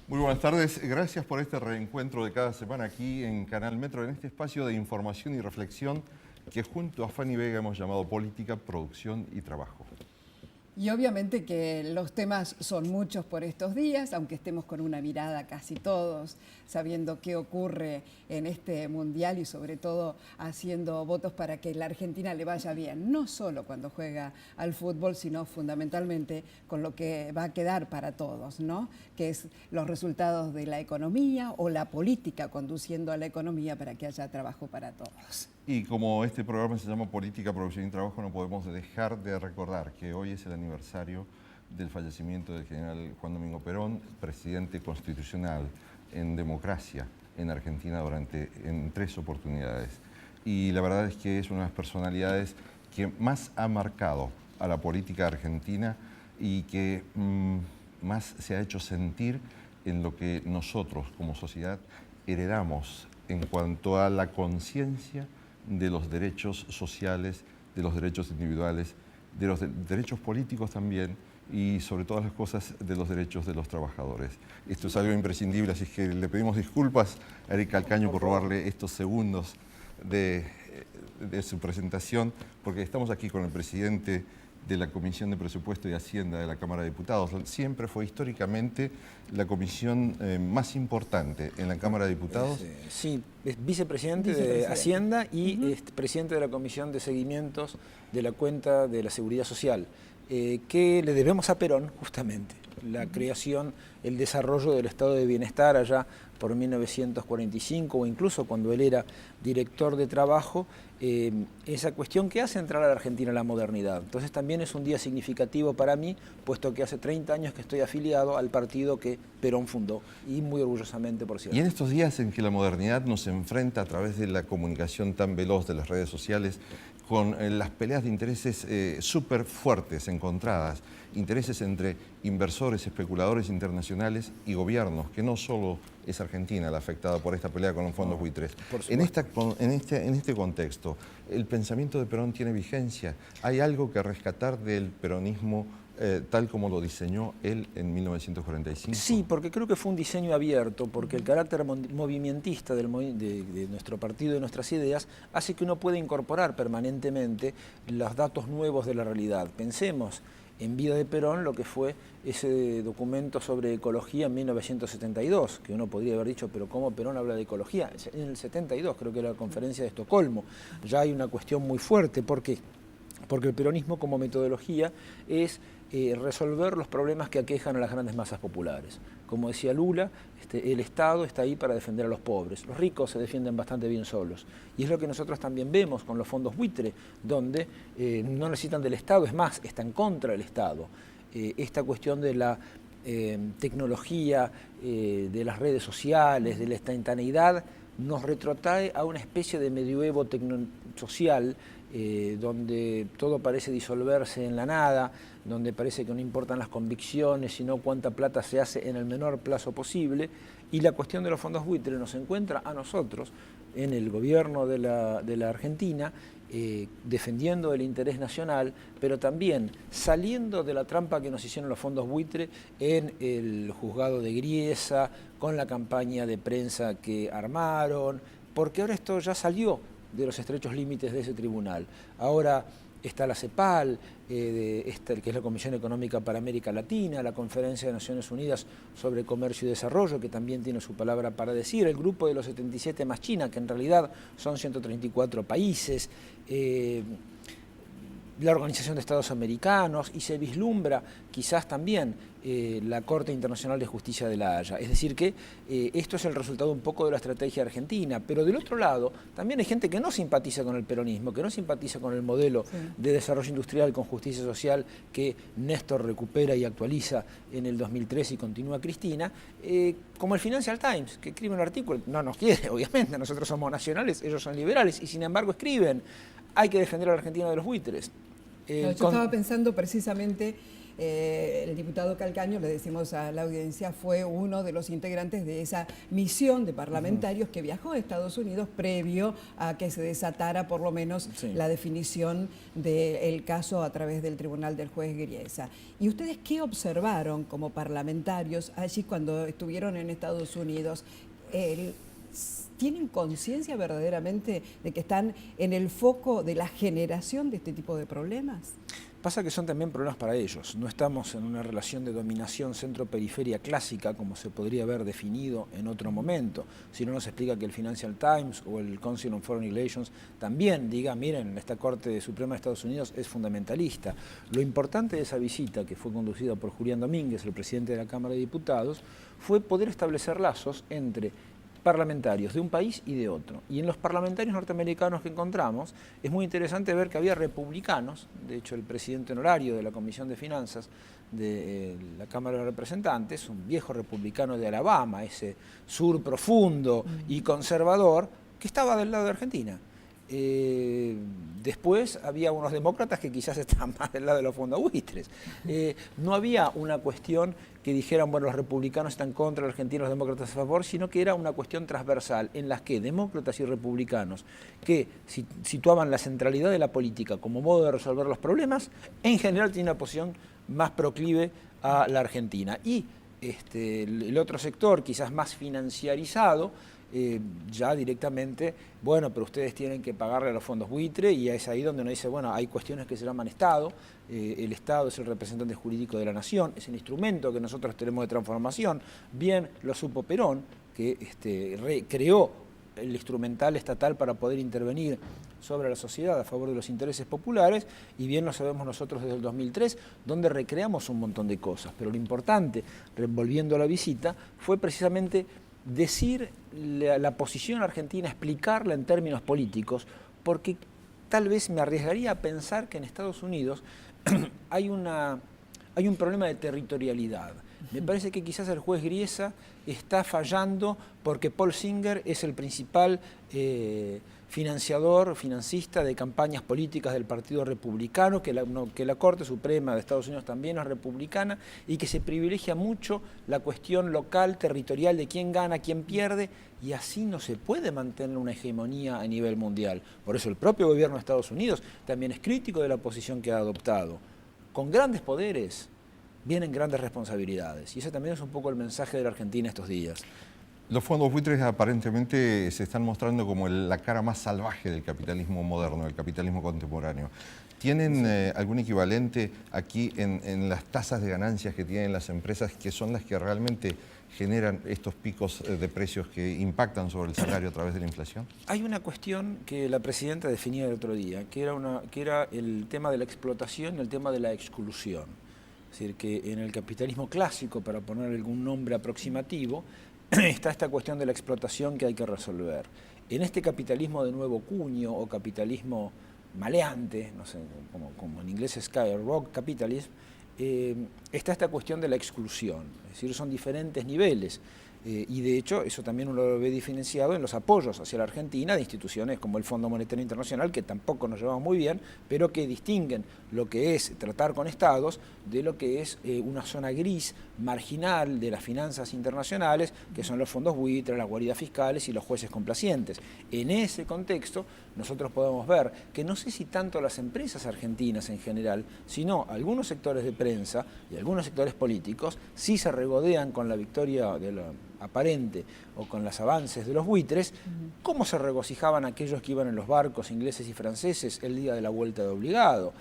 Muy buenas tardes, gracias por este reencuentro de cada semana aquí en Canal Metro, en este espacio de información y reflexión que junto a Fanny Vega hemos llamado Política, Producción y Trabajo. Y obviamente que los temas son muchos por estos días, aunque estemos con una mirada casi todos, sabiendo qué ocurre en este mundial y sobre todo haciendo votos para que la Argentina le vaya bien, no solo cuando juega al fútbol, sino fundamentalmente con lo que va a quedar para todos, ¿no? Que es los resultados de la economía o la política conduciendo a la economía para que haya trabajo para todos. Y como este programa se llama Política, Producción y Trabajo, no podemos dejar de recordar que hoy es el aniversario del fallecimiento del general Juan Domingo Perón, presidente constitucional en democracia en Argentina en 3 oportunidades. Y la verdad es que es una de las personalidades que más ha marcado a la política argentina y que más se ha hecho sentir en lo que nosotros como sociedad heredamos en cuanto a la conciencia de los derechos sociales, de los derechos individuales, de los derechos políticos también y sobre todas las cosas de los derechos de los trabajadores. Esto es algo imprescindible, así que le pedimos disculpas a Eric Calcaño por robarle estos segundos de su presentación, porque estamos aquí con el presidente de la Comisión de Presupuesto y Hacienda de la Cámara de Diputados. Siempre fue históricamente la comisión más importante en la Cámara de Diputados. Sí, es vicepresidente de Hacienda y presidente de la Comisión de Seguimientos de la Cuenta de la Seguridad Social, que le debemos a Perón justamente, la creación, el desarrollo del estado de bienestar allá por 1945 o incluso cuando él era director de trabajo, esa cuestión que hace entrar a la Argentina a la modernidad. Entonces también es un día significativo para mí, puesto que hace 30 años que estoy afiliado al partido que Perón fundó, y muy orgullosamente, por cierto. Y en estos días en que la modernidad nos enfrenta a través de la comunicación tan veloz de las redes sociales, con las peleas de intereses súper fuertes, encontradas, intereses entre inversores, especuladores internacionales y gobiernos, que no solo es Argentina la afectada por esta pelea con los fondos buitres. En este contexto, ¿el pensamiento de Perón tiene vigencia? ¿Hay algo que rescatar del peronismo tal como lo diseñó él en 1945? Sí, porque creo que fue un diseño abierto, porque el carácter movimentista de nuestro partido y de nuestras ideas hace que uno pueda incorporar permanentemente los datos nuevos de la realidad. Pensemos en vida de Perón lo que fue ese documento sobre ecología en 1972, que uno podría haber dicho, pero ¿cómo Perón habla de ecología? En el 72, creo que era la conferencia de Estocolmo, ya hay una cuestión muy fuerte. ¿Por qué? Porque el peronismo como metodología es resolver los problemas que aquejan a las grandes masas populares. Como decía Lula, el Estado está ahí para defender a los pobres. Los ricos se defienden bastante bien solos. Y es lo que nosotros también vemos con los fondos buitre, donde no necesitan del Estado, es más, están contra el Estado. Esta cuestión de la tecnología, de las redes sociales, de la instantaneidad, nos retrotrae a una especie de medioevo social, donde todo parece disolverse en la nada, donde parece que no importan las convicciones, sino cuánta plata se hace en el menor plazo posible, y la cuestión de los fondos buitre nos encuentra a nosotros, en el gobierno de la Argentina, defendiendo el interés nacional, pero también saliendo de la trampa que nos hicieron los fondos buitre en el juzgado de Griesa, con la campaña de prensa que armaron, porque ahora esto ya salió de los estrechos límites de ese tribunal. Ahora está la CEPAL, que es la Comisión Económica para América Latina, la Conferencia de Naciones Unidas sobre Comercio y Desarrollo, que también tiene su palabra para decir, el grupo de los 77 más China, que en realidad son 134 países, la Organización de Estados Americanos, y se vislumbra quizás también la Corte Internacional de Justicia de la Haya. Es decir que esto es el resultado un poco de la estrategia argentina, pero del otro lado también hay gente que no simpatiza con el peronismo, que no simpatiza con el modelo de desarrollo industrial con justicia social que Néstor recupera y actualiza en el 2003 y continúa Cristina, como el Financial Times, que escribe un artículo, no nos quiere, obviamente, nosotros somos nacionales, ellos son liberales, y sin embargo escriben, hay que defender a la Argentina de los buitres. Yo estaba pensando precisamente el diputado Calcaño, le decimos a la audiencia, fue uno de los integrantes de esa misión de parlamentarios que viajó a Estados Unidos previo a que se desatara por lo menos la definición del caso a través del tribunal del juez Griesa. ¿Y ustedes qué observaron como parlamentarios allí cuando estuvieron en Estados Unidos? ¿Tienen conciencia verdaderamente de que están en el foco de la generación de este tipo de problemas? Pasa que son también problemas para ellos. No estamos en una relación de dominación centro-periferia clásica como se podría haber definido en otro momento. Si no nos explica que el Financial Times o el Council on Foreign Relations también diga, miren, esta Corte Suprema de Estados Unidos es fundamentalista. Lo importante de esa visita, que fue conducida por Julián Domínguez, el presidente de la Cámara de Diputados, fue poder establecer lazos entre parlamentarios de un país y de otro. Y en los parlamentarios norteamericanos que encontramos es muy interesante ver que había republicanos, de hecho el presidente honorario de la Comisión de Finanzas de la Cámara de Representantes, un viejo republicano de Alabama, ese sur profundo y conservador, que estaba del lado de Argentina. Después había unos demócratas que quizás estaban más del lado de los fondos buitres. No había una cuestión que dijeran, bueno, los republicanos están contra la Argentina, los demócratas a favor, sino que era una cuestión transversal en la que demócratas y republicanos que situaban la centralidad de la política como modo de resolver los problemas, en general tienen una posición más proclive a la Argentina. Y el otro sector, quizás más financiarizado, ya directamente, bueno, pero ustedes tienen que pagarle a los fondos buitre, y es ahí donde uno dice, bueno, hay cuestiones que se llaman Estado, el Estado es el representante jurídico de la nación, es el instrumento que nosotros tenemos de transformación, bien lo supo Perón, que creó el instrumental estatal para poder intervenir sobre la sociedad a favor de los intereses populares, y bien lo sabemos nosotros desde el 2003, donde recreamos un montón de cosas, pero lo importante, volviendo a la visita, fue precisamente decir la posición argentina, explicarla en términos políticos, porque tal vez me arriesgaría a pensar que en Estados Unidos hay un problema de territorialidad. Me parece que quizás el juez Griesa está fallando porque Paul Singer es el principal financista de campañas políticas del Partido Republicano, que la Corte Suprema de Estados Unidos también es republicana, y que se privilegia mucho la cuestión local, territorial, de quién gana, quién pierde, y así no se puede mantener una hegemonía a nivel mundial. Por eso el propio gobierno de Estados Unidos también es crítico de la posición que ha adoptado. Con grandes poderes vienen grandes responsabilidades, y ese también es un poco el mensaje de la Argentina estos días. Los fondos buitres aparentemente se están mostrando como la cara más salvaje del capitalismo moderno, del capitalismo contemporáneo. ¿Tienen algún equivalente aquí en las tasas de ganancias que tienen las empresas, que son las que realmente generan estos picos de precios que impactan sobre el salario a través de la inflación? Hay una cuestión que la presidenta definía el otro día, que era el tema de la explotación y el tema de la exclusión. Es decir, que en el capitalismo clásico, para poner algún nombre aproximativo, está esta cuestión de la explotación que hay que resolver. En este capitalismo de nuevo cuño o capitalismo maleante, no sé, como en inglés es Sky Rock Capitalism, está esta cuestión de la exclusión. Es decir, son diferentes niveles. Y de hecho eso también uno lo ve diferenciado en los apoyos hacia la Argentina de instituciones como el Fondo Monetario Internacional, que tampoco nos llevamos muy bien, pero que distinguen lo que es tratar con estados de lo que es una zona gris, marginal de las finanzas internacionales, que son los fondos buitres, las guaridas fiscales y los jueces complacientes. En ese contexto nosotros podemos ver que no sé si tanto las empresas argentinas en general, sino algunos sectores de prensa y algunos sectores políticos sí se regodean con la victoria de la aparente o con los avances de los buitres, cómo se regocijaban aquellos que iban en los barcos ingleses y franceses el día de la vuelta de obligado.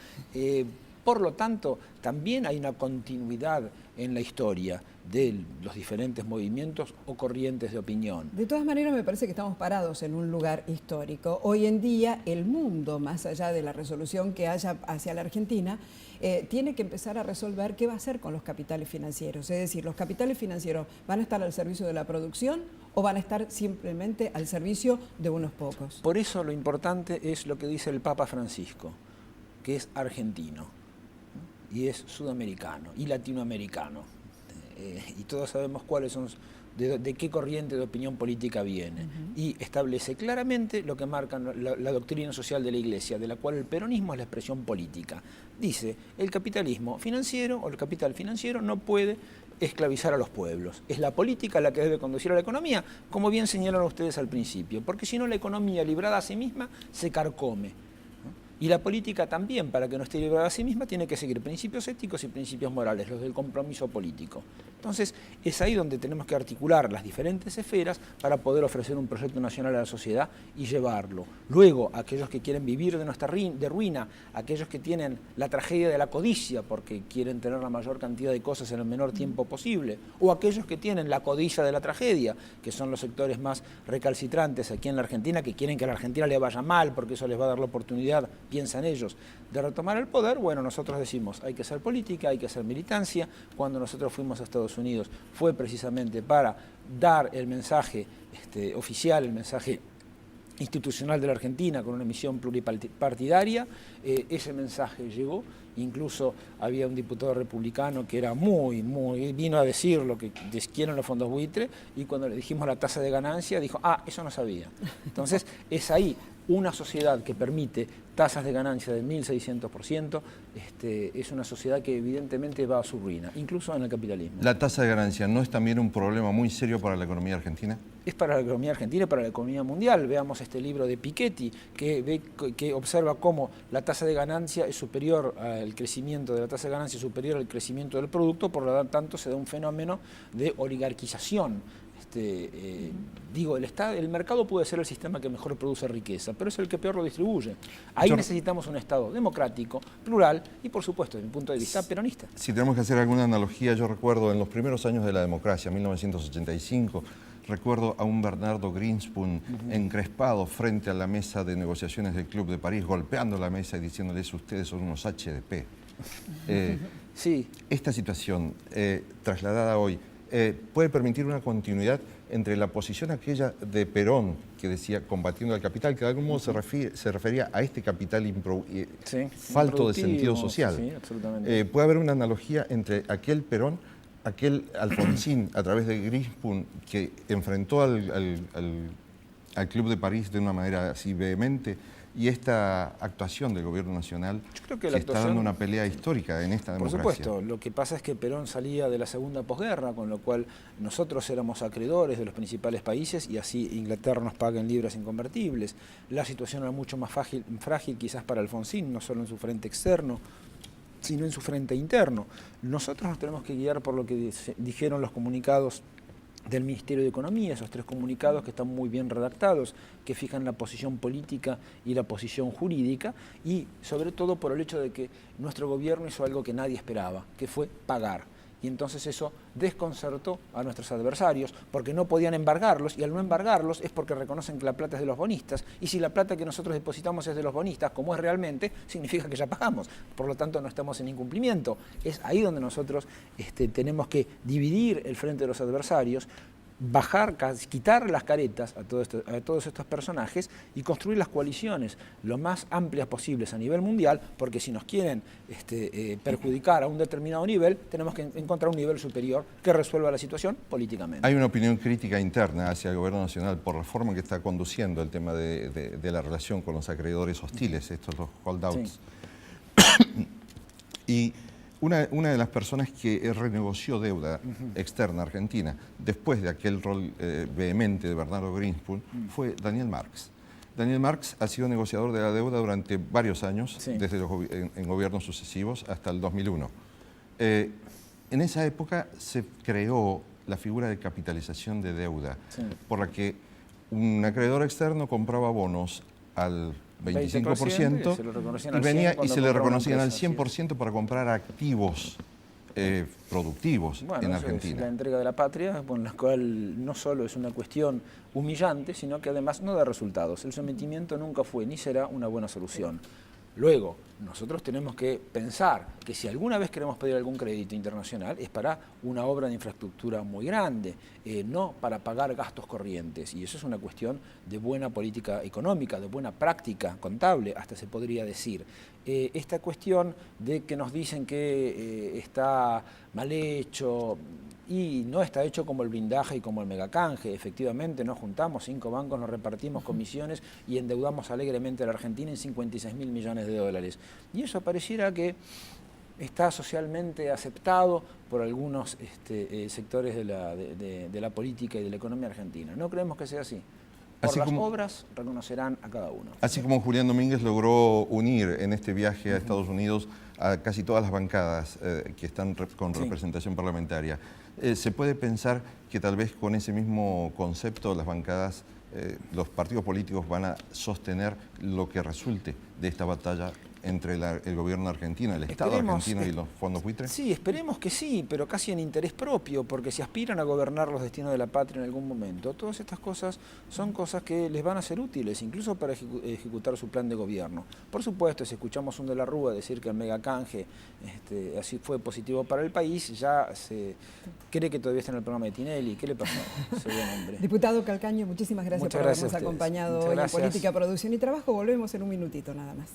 Por lo tanto, también hay una continuidad en la historia de los diferentes movimientos o corrientes de opinión. De todas maneras, me parece que estamos parados en un lugar histórico. Hoy en día, el mundo, más allá de la resolución que haya hacia la Argentina, tiene que empezar a resolver qué va a hacer con los capitales financieros. Es decir, ¿los capitales financieros van a estar al servicio de la producción o van a estar simplemente al servicio de unos pocos? Por eso lo importante es lo que dice el Papa Francisco, que es argentino, y es sudamericano y latinoamericano. Y todos sabemos cuáles son de qué corriente de opinión política viene. Y establece claramente lo que marca la doctrina social de la Iglesia, de la cual el peronismo es la expresión política. Dice, el capitalismo financiero o el capital financiero no puede esclavizar a los pueblos. Es la política la que debe conducir a la economía, como bien señalaron ustedes al principio, porque si no la economía librada a sí misma se carcome. Y la política también, para que no esté librada a sí misma, tiene que seguir principios éticos y principios morales, los del compromiso político. Entonces, es ahí donde tenemos que articular las diferentes esferas para poder ofrecer un proyecto nacional a la sociedad y llevarlo. Luego, aquellos que quieren vivir de nuestra ruina, aquellos que tienen la tragedia de la codicia porque quieren tener la mayor cantidad de cosas en el menor tiempo posible, o aquellos que tienen la codicia de la tragedia, que son los sectores más recalcitrantes aquí en la Argentina, que quieren que a la Argentina le vaya mal porque eso les va a dar la oportunidad, piensan ellos, de retomar el poder. Bueno, nosotros decimos, hay que hacer política, hay que hacer militancia. Cuando nosotros fuimos a Estados Unidos fue precisamente para dar el mensaje oficial, el mensaje institucional de la Argentina con una misión pluripartidaria. Ese mensaje llegó, incluso había un diputado republicano que era vino a decir lo que quieren los fondos buitre, y cuando le dijimos la tasa de ganancia dijo, eso no sabía. Entonces es ahí una sociedad que permite tasas de ganancia del 1.600%, es una sociedad que evidentemente va a su ruina, incluso en el capitalismo. ¿La tasa de ganancia no es también un problema muy serio para la economía argentina? Es para la economía argentina y para la economía mundial. Veamos este libro de Piketty, que observa cómo la tasa de ganancia es superior al crecimiento de la tasa de ganancia, es superior al crecimiento del producto, por lo tanto se da un fenómeno de oligarquización. El mercado puede ser el sistema que mejor produce riqueza, pero es el que peor lo distribuye. Ahí necesitamos un Estado democrático, plural y, por supuesto, desde mi punto de vista, peronista. Si tenemos que hacer alguna analogía, yo recuerdo en los primeros años de la democracia, 1985, recuerdo a un Bernardo Greenspan encrespado frente a la mesa de negociaciones del Club de París, golpeando la mesa y diciéndoles, ustedes son unos HDP. Sí. Esta situación trasladada hoy, puede permitir una continuidad entre la posición aquella de Perón, que decía combatiendo al capital, que de algún modo se refería a este capital falto de sentido social. Sí, absolutamente. Puede haber una analogía entre aquel Perón, aquel Alfonsín, a través de Greenspan, que enfrentó al Club de París de una manera así vehemente, y esta actuación del gobierno nacional, yo creo que está dando una pelea histórica en esta democracia. Por supuesto, lo que pasa es que Perón salía de la segunda posguerra, con lo cual nosotros éramos acreedores de los principales países y así Inglaterra nos paga en libras inconvertibles. La situación era mucho más frágil quizás para Alfonsín, no solo en su frente externo, sino en su frente interno. Nosotros nos tenemos que guiar por lo que dijeron los comunicados del Ministerio de Economía, esos 3 comunicados que están muy bien redactados, que fijan la posición política y la posición jurídica, y sobre todo por el hecho de que nuestro gobierno hizo algo que nadie esperaba, que fue pagar. Y entonces eso desconcertó a nuestros adversarios, porque no podían embargarlos, y al no embargarlos es porque reconocen que la plata es de los bonistas, y si la plata que nosotros depositamos es de los bonistas, como es realmente, significa que ya pagamos. Por lo tanto, no estamos en incumplimiento. Es ahí donde nosotros tenemos que dividir el frente de los adversarios, quitar las caretas a todos estos personajes y construir las coaliciones lo más amplias posibles a nivel mundial, porque si nos quieren perjudicar a un determinado nivel, tenemos que encontrar un nivel superior que resuelva la situación políticamente. Hay una opinión crítica interna hacia el gobierno nacional por la forma que está conduciendo el tema de la relación con los acreedores hostiles, estos los holdouts. Sí. Y una de las personas que renegoció deuda externa argentina después de aquel rol vehemente de Bernardo Greenspan fue Daniel Marx. Daniel Marx ha sido negociador de la deuda durante varios años, desde en gobiernos sucesivos hasta el 2001. En esa época se creó la figura de capitalización de deuda, por la que un acreedor externo compraba bonos al 25% y se le reconocían al 100% para comprar activos productivos en Argentina. Es la entrega de la patria, con la cual no solo es una cuestión humillante, sino que además no da resultados. El sometimiento nunca fue ni será una buena solución. Luego, nosotros tenemos que pensar que si alguna vez queremos pedir algún crédito internacional es para una obra de infraestructura muy grande, no para pagar gastos corrientes. Y eso es una cuestión de buena política económica, de buena práctica contable, hasta se podría decir. Esta cuestión de que nos dicen que está mal hecho, y no está hecho como el blindaje y como el megacanje. Efectivamente, nos juntamos 5 bancos, nos repartimos comisiones y endeudamos alegremente a la Argentina en 56.000 millones de dólares. Y eso pareciera que está socialmente aceptado por algunos sectores de la política y de la economía argentina. No creemos que sea así. Por las obras reconocerán a cada uno. Así como Julián Domínguez logró unir en este viaje a Estados Unidos a casi todas las bancadas que están con representación parlamentaria. ¿Se puede pensar que tal vez con ese mismo concepto las bancadas, los partidos políticos van a sostener lo que resulte de esta batalla entre el gobierno argentino, el Estado argentino y los fondos buitres? Sí, esperemos que sí, pero casi en interés propio, porque si aspiran a gobernar los destinos de la patria en algún momento, todas estas cosas son cosas que les van a ser útiles, incluso para ejecutar su plan de gobierno. Por supuesto, si escuchamos un de la Rúa decir que el megacanje así fue positivo para el país, ya se cree que todavía está en el programa de Tinelli. ¿Qué le pasó? Diputado Calcaño, muchísimas gracias por habernos acompañado hoy en Política, Producción y Trabajo. Volvemos en un minutito nada más.